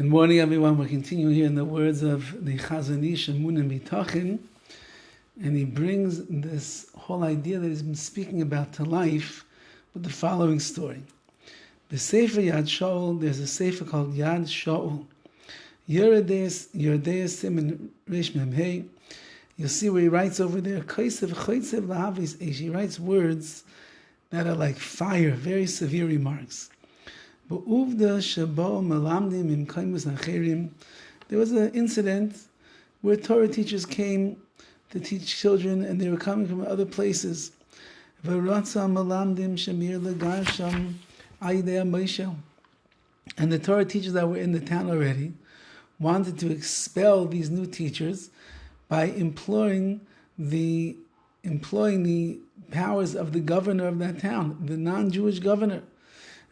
Good morning, everyone. We're continuing here in the words of the Chazon Ish, EMUNAH, and he brings this whole idea that he's been speaking about to life with the following story. The Sefer Yad Shaul, there's a Sefer called Yad Shaul. Yeredeis Siman Reish Mem Hey. You'll see where he writes over there, he writes words that are like fire, very severe remarks. There was an incident where Torah teachers came to teach children, and they were coming from other places. And the Torah teachers that were in the town already wanted to expel these new teachers by employing the powers of the governor of that town, the non-Jewish governor.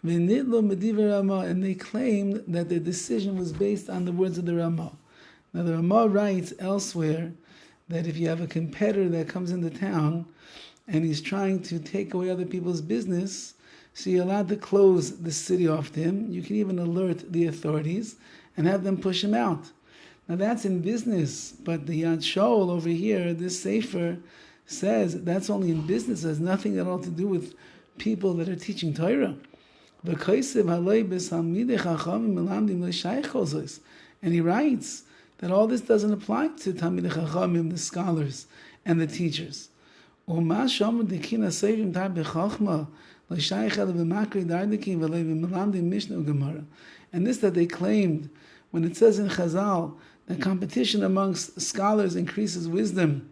And they claimed that their decision was based on the words of the Ramah. Now the Ramah writes elsewhere that if you have a competitor that comes into town and he's trying to take away other people's business, so you're allowed to close the city off to him. You can even alert the authorities and have them push him out. Now that's in business, but the Yad Shaul over here, this Sefer, says that's only in business. It has nothing at all to do with people that are teaching Torah. And he writes that all this doesn't apply to Talmidei Chachamim, the scholars and the teachers. And this that they claimed, when it says in Chazal that competition amongst scholars increases wisdom,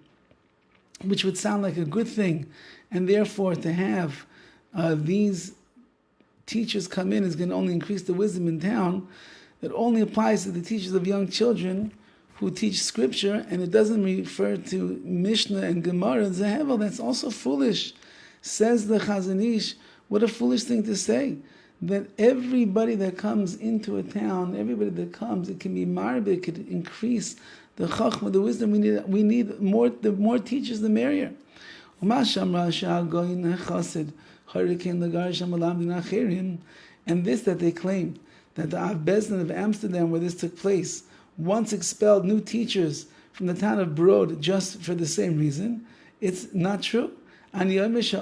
which would sound like a good thing, and therefore to have these teachers come in is going to only increase the wisdom in town. It only applies to the teachers of young children who teach scripture, and it doesn't refer to Mishnah and Gemara and Zehevel. That's also foolish. Says the Chazon Ish, what a foolish thing to say. That everybody that comes into a town, everybody that comes, it can be marbe, it could increase the chachma, the wisdom. We need more. The more teachers, the merrier. And this that they claimed, that the Av Bezdin of Amsterdam, where this took place, once expelled new teachers from the town of Brod just for the same reason, it's not true. And you're not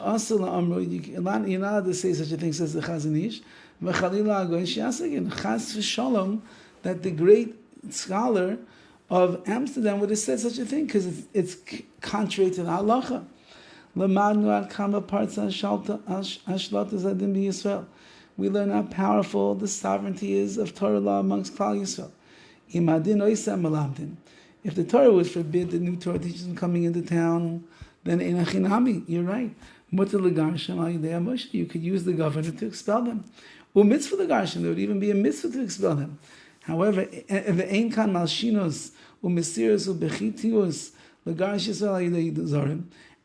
allowed to say such a thing, says the Chazon Ish. That the great scholar of Amsterdam would have said such a thing, because it's contrary to the halacha. We learn how powerful the sovereignty is of Torah law amongst Klal Yisrael. If the Torah would forbid the new Torah teachers from coming into town, then you're right. You could use the governor to expel them. There would even be a mitzvah to expel them. However,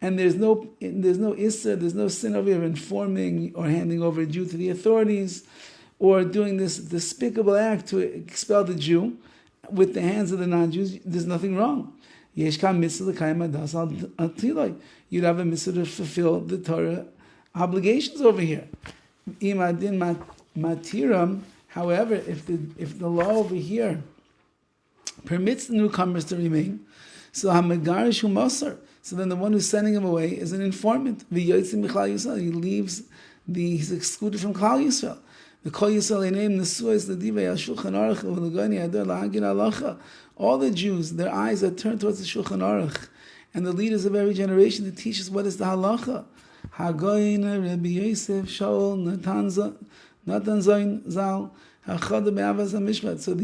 and there's no issa, there's no sin over here informing or handing over a Jew to the authorities, or doing this despicable act to expel the Jew with the hands of the non-Jews. There's nothing wrong. You'd have a mitzvah to fulfill the Torah obligations over here. However, if the law over here permits the newcomers to remain, so hamagarish u'masar, so then the one who's sending him away is an informant. He leaves he's excluded from Klal Yisrael. The Kol Yisrael name Nesuas Ladivei Shulchan Aruch V'Legani Adar Lahagin Halacha. All the Jews, their eyes are turned towards the Shulchan Aruch, and the leaders of every generation to teach us what is the halacha. Hagoyin Rabbi Yosef Shaul Natan Zayin Zal Hachad Be'avaz HaMishpat. So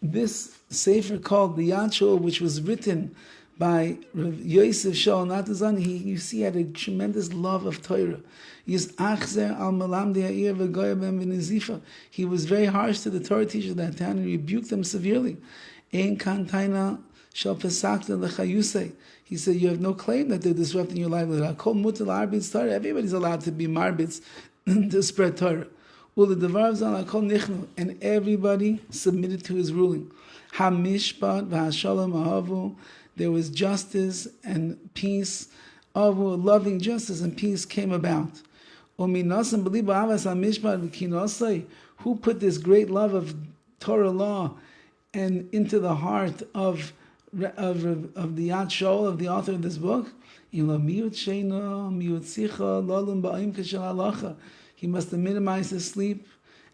this sefer called the Yad Shaul, which was written by Rabbi Yosef Shaul Natan Zayin, you see, had a tremendous love of Torah. He was very harsh to the Torah teachers of that town and rebuked them severely. He said, you have no claim that they're disrupting your livelihood. Everybody's allowed to be marbitz to spread Torah. And everybody submitted to his ruling. There was justice and peace. Loving justice and peace came about. Who put this great love of Torah law and into the heart of the Yad Shol, of the author of this book, he must minimize his sleep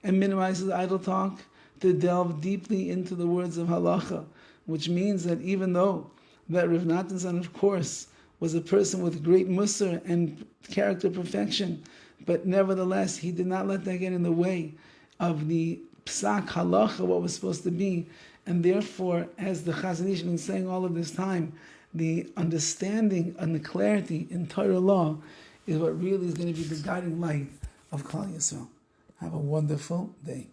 and minimize his idle talk to delve deeply into the words of halacha, which means that even though that Rav Natanson, of course, was a person with great musar and character perfection, but nevertheless he did not let that get in the way of the psak halacha, what was supposed to be. And therefore, as the Chazon Ish has been saying all of this time, the understanding and the clarity in Torah law is what really is going to be the guiding light of Klal Yisrael. Have a wonderful day.